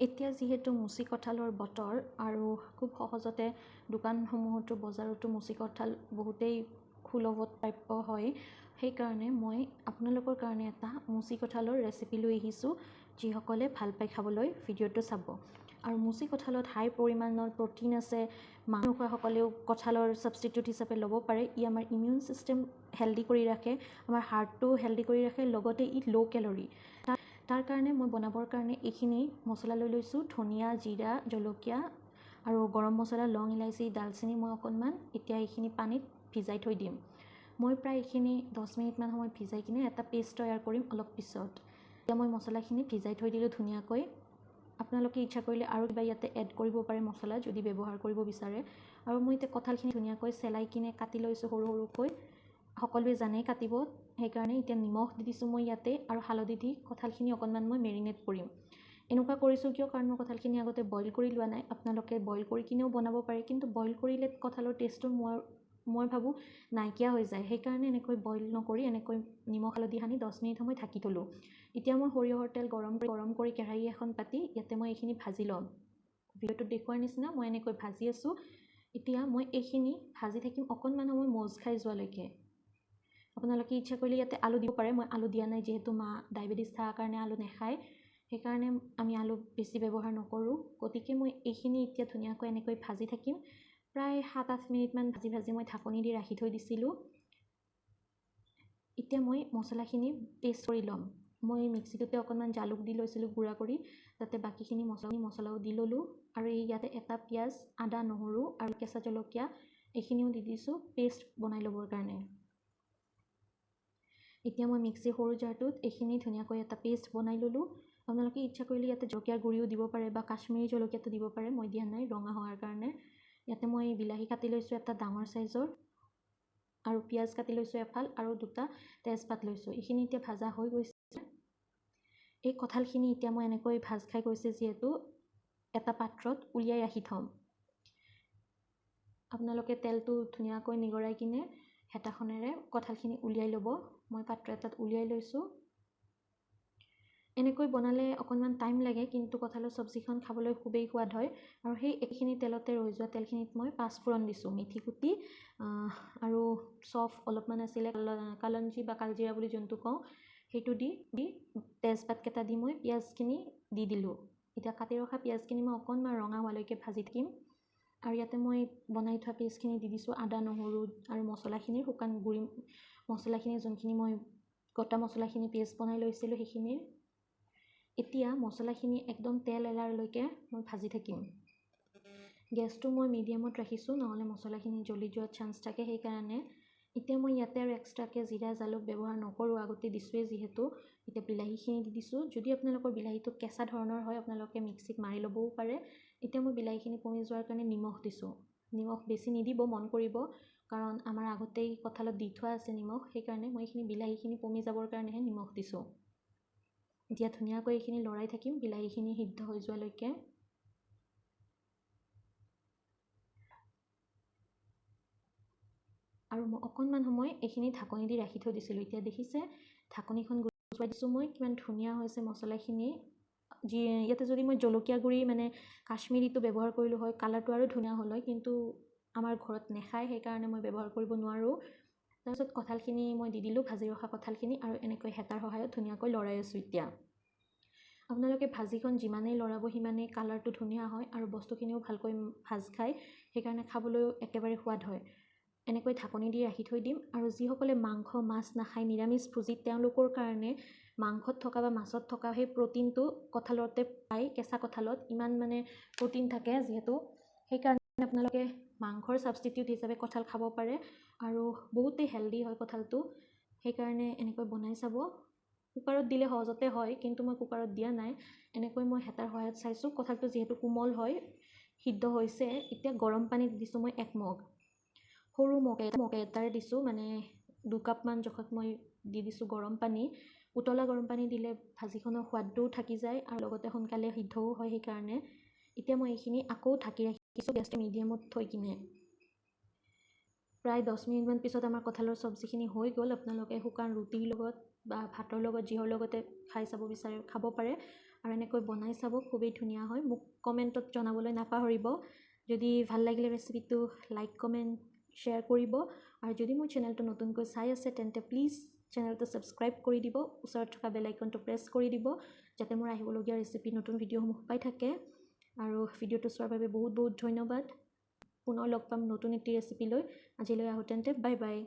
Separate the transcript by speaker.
Speaker 1: এতিয়া যিহেতু মুচি কঁঠালৰ বতৰ আৰু খুব সহজতে দোকানসমূহতো বজাৰতো মুচি কঁঠাল বহুতেই সুলভত প্ৰাপ্য হয়, সেইকাৰণে মই আপোনালোকৰ কাৰণে এটা মুচি কঁঠালৰ ৰেচিপি লৈ আহিছোঁ, যিসকলে ভাল পাই খাবলৈ ভিডিঅ'টো চাব। আৰু মুচি কঁঠালত হাই পৰিমাণৰ প্ৰটিন আছে। মাংস নোখোৱাসকলেও কঁঠালৰ ছাবষ্টিটিউট হিচাপে ল'ব পাৰে। ই আমাৰ ইমিউন ছিষ্টেম হেল্ডি কৰি ৰাখে, আমাৰ হাৰ্টটো হেল্ডি কৰি ৰাখে, লগতে ই ল' কেলৰি। তাৰ কাৰণে মই বনাবৰ কাৰণে এইখিনি মছলা লৈ লৈছোঁ: ধনিয়া, জিৰা, জলকীয়া আৰু গৰম মছলা, লং, ইলাইচি, ডালচেনি। মই অকণমান এতিয়া এইখিনি পানীত ভিজাই থৈ দিম। মই প্ৰায় এইখিনি 10 মিনিটমান সময় ভিজাই কিনে এটা পেষ্ট তৈয়াৰ কৰিম অলপ পিছত। এতিয়া মই মছলাখিনি ভিজাই থৈ দিলোঁ ধুনীয়াকৈ। আপোনালোকে ইচ্ছা কৰিলে আৰু কিবা ইয়াতে এড কৰিব পাৰে মছলা যদি ব্যৱহাৰ কৰিব বিচাৰে। আৰু মই এতিয়া কঁঠালখিনি ধুনীয়াকৈ চেলাই কিনে কাটি লৈছোঁ সৰু সৰুকৈ। সকলোৱে জানেই কাটিব, সেইকাৰণে এতিয়া নিমখ দি দিছোঁ মই ইয়াতে, আৰু হালধি দি কঁঠালখিনি অকণমান মই মেৰিনেট কৰিম। এনেকুৱা কৰিছোঁ কিয়, কাৰণ মই কঁঠালখিনি আগতে বইল কৰি লোৱা নাই। আপোনালোকে বইল কৰি কিনেও বনাব পাৰে, কিন্তু বইল কৰিলে কঁঠালৰ টেষ্টটো মই ভাবোঁ নাইকিয়া হৈ যায়। সেইকাৰণে এনেকৈ বইল নকৰি এনেকৈ নিমখ হালধি সানি 10 মিনিট সময় ঢাকি থ'লোঁ। এতিয়া মই সৰিয়হৰ তেল গৰম কৰি কেৰাহী এখন পাতি ইয়াতে মই এইখিনি ভাজি ল'ম। ভিডিঅ'টোত দেখুৱাৰ নিচিনা মই এনেকৈ ভাজি আছোঁ। এতিয়া মই এইখিনি ভাজি থাকিম অকণমান সময় মজ খাই যোৱালৈকে। আপোনালোকে ইচ্ছা কৰিলে ইয়াতে আলু দিব পাৰে, মই আলু দিয়া নাই যিহেতু মা ডায়েবেটিছ থকাৰ কাৰণে আলু নাখায়, সেইকাৰণে আমি আলু বেছি ব্যৱহাৰ নকৰোঁ। গতিকে মই এইখিনি এতিয়া ধুনীয়াকৈ এনেকৈ ভাজি থাকিম। প্ৰায় 7-8 মিনিটমান ভাজি মই ঢাকনি দি ৰাখি থৈ দিছিলোঁ। এতিয়া মই মছলাখিনি পেষ্ট কৰি ল'ম। মই মিক্সিটোতে অকণমান জালুক দি লৈছিলোঁ গুড়া কৰি, তাতে বাকীখিনি মছলাও দি ল'লোঁ। আৰু ইয়াতে এটা পিঁয়াজ, আদা, নহৰু আৰু কেঁচা জলকীয়া এইখিনিও দি দিছোঁ পেষ্ট বনাই ল'বৰ কাৰণে। এতিয়া মই মিক্সিৰ সৰু জাৰটোত এইখিনি ধুনীয়াকৈ এটা পেষ্ট বনাই ল'লোঁ। আপোনালোকে ইচ্ছা কৰিলে ইয়াতে জলকীয়াৰ গুড়িও দিব পাৰে বা কাশ্মীৰী জলকীয়াটো দিব পাৰে, মই দিয়া নাই ৰঙা হোৱাৰ কাৰণে। ইয়াতে মই বিলাহী কাটি লৈছোঁ এটা ডাঙৰ চাইজৰ, আৰু পিঁয়াজ কাটি লৈছোঁ এফাল, আৰু 2টা তেজপাত লৈছোঁ। এইখিনি এতিয়া ভাজা হৈ গৈছে। এই কঁঠালখিনি এতিয়া মই এনেকৈ ভাজ খাই গৈছে যিহেতু এটা পাত্ৰত উলিয়াই ৰাখি থ'ম। আপোনালোকে তেলটো ধুনীয়াকৈ নিগৰাই কিনে হেতাখনেৰে কঁঠালখিনি উলিয়াই ল'ব। মই পাত্ৰ এটাত উলিয়াই লৈছোঁ। এনেকৈ বনালে অকণমান টাইম লাগে, কিন্তু কঁঠালৰ চব্জিখন খাবলৈ খুবেই সোৱাদ হয়। আৰু এইখিনি তেলতে ৰৈ যোৱা তেলখিনিত মই পাঁচফোৰণ দিছোঁ, মেথি কুটি আৰু চফ অলপমান আছিলে, কালঞ্জি বা কালজিৰা বুলি যোনটো কওঁ, সেইটো দি তেজপাতকেইটা দি মই পিঁয়াজখিনি দি দিলোঁ। এতিয়া কাটি ৰখা পিঁয়াজখিনি মই অকণমান ৰঙা হোৱালৈকে ভাজি থাকিম। আৰু ইয়াতে মই বনাই থোৱা পেষ্টখিনি দি দিছোঁ, আদা, নহৰু আৰু মছলাখিনিৰ শুকান গুড়ি মছলাখিনি, যোনখিনি মই গোটা মছলাখিনি পেষ্ট বনাই লৈছিলোঁ সেইখিনিৰ। এতিয়া মছলাখিনি একদম তেল এৰাৰলৈকে মই ভাজি থাকিম। গেছটো মই মিডিয়ামত ৰাখিছোঁ, নহ'লে মছলাখিনি জ্বলি যোৱাৰ চান্স থাকে, সেইকাৰণে। এতিয়া মই ইয়াতে আৰু এক্সট্ৰাকৈ জিৰা জালুক ব্যৱহাৰ নকৰোঁ, আগতে দিছোঁৱেই যিহেতু। এতিয়া বিলাহীখিনি দি দিছোঁ। যদি আপোনালোকৰ বিলাহীটো কেঁচা ধৰণৰ হয় আপোনালোকে মিক্সিত মাৰি ল'বও পাৰে। এতিয়া মই বিলাহীখিনি পমি যোৱাৰ কাৰণে নিমখ দিছোঁ। নিমখ বেছি নিদিব, মন কৰিব, কাৰণ আমাৰ আগতেই কঁঠালত দি থোৱা আছে নিমখ, সেইকাৰণে মই এইখিনি বিলাহীখিনি পমি যাবৰ কাৰণেহে নিমখ দিছোঁ। এতিয়া ধুনীয়াকৈ এইখিনি লৰাই থাকিম বিলাহীখিনি সিদ্ধ হৈ যোৱালৈকে। আৰু মই অকণমান সময় এইখিনি ঢাকনি দি ৰাখি থৈ দিছিলোঁ। এতিয়া দেখিছে ঢাকনিখন গুচাই দিছোঁ মই, কিমান ধুনীয়া হৈছে মছলাখিনি। ইয়াতে যদি মই জলকীয়া গুড়ি মানে কাশ্মীৰীটো ব্যৱহাৰ কৰিলোঁ হয়, কালাৰটো আৰু ধুনীয়া হ'ল হয়, কিন্তু আমাৰ ঘৰত নাখায়, সেইকাৰণে মই ব্যৱহাৰ কৰিব নোৱাৰোঁ। তাৰপিছত কঁঠালখিনি মই দি দিলোঁ, ভাজি ৰখা কঁঠালখিনি, আৰু এনেকৈ হেতাৰ সহায়ত ধুনীয়াকৈ লৰাই আছোঁ। এতিয়া আপোনালোকে ভাজিখন যিমানেই লৰাব সিমানেই কালাৰটো ধুনীয়া হয়, আৰু বস্তুখিনিও ভালকৈ ভাজ খায়, সেইকাৰণে খাবলৈও একেবাৰে সোৱাদ হয়। এনেকৈ ঢাকনি দি ৰাখি থৈ দিম। আৰু যিসকলে মাংস মাছ নাখায়, নিৰামিষভোজী, তেওঁলোকৰ কাৰণে মাংসত থকা বা মাছত থকা সেই প্ৰটিনটো কঁঠালতে পায়। কেঁচা কঁঠালত ইমান মানে প্ৰটিন থাকে যিহেতু, সেইকাৰণে আপোনালোকে মাংসৰ ছাবষ্টিটিউট হিচাপে কঁঠাল খাব পাৰে, আৰু বহুতেই হেল্ডি হয় কঁঠালটো। সেইকাৰণে এনেকৈ বনাই চাব। কুকাৰত দিলে সহজতে হয়, কিন্তু মই কুকাৰত দিয়া নাই। এনেকৈ মই হেতাৰ সহায়ত চাইছোঁ, কঁঠালটো যিহেতু কোমল হয়, সিদ্ধ হৈছে। এতিয়া গৰম পানী দিছোঁ মই 1 মগ। সৰু মগ এটাৰে দিছোঁ, মানে 2 কাপমান জোখত মই দি দিছোঁ গৰম পানী। উতলা গৰম পানী দিলে ভাজিখনৰ সোৱাদটোও থাকি যায়, আৰু লগতে সোনকালে সিদ্ধও হয়, সেইকাৰণে। এতিয়া মই এইখিনি আকৌ ঢাকি ৰাখিছোঁ গেছটো মিডিয়ামত থৈ কিনে। প্ৰায় 10 মিনিটমান পিছত আমাৰ কঁঠালৰ চব্জিখিনি হৈ গ'ল। আপোনালোকে শুকান ৰুটিৰ লগত বা ভাতৰ লগত, যিহৰ লগতে খাই চাব বিচাৰে খাব পাৰে। আৰু এনেকৈ বনাই চাব, খুবেই ধুনীয়া হয়। মোক কমেণ্টত জনাবলৈ নাপাহৰিব। যদি ভাল লাগিলে ৰেচিপিটো লাইক কমেণ্ট শ্বেয়াৰ কৰিব। আৰু যদি মোৰ চেনেলটো নতুনকৈ চাই আছে তেন্তে প্লিজ চেনেলটো ছাবস্ক্ৰাইব কৰি দিব, ওচৰত থকা বেল আইকনটো প্ৰেছ কৰি দিব, যাতে মোৰ আহিবলগীয়া ৰেচিপি নতুন ভিডিঅ'সমূহ পাই থাকে। আৰু ভিডিঅ'টো চোৱাৰ বাবে বহুত বহুত ধন্যবাদ। পুনৰ লগ পাম নতুন এটি ৰেচিপি লৈ। আজিলৈ আহোঁ তেন্তে, বাই বাই।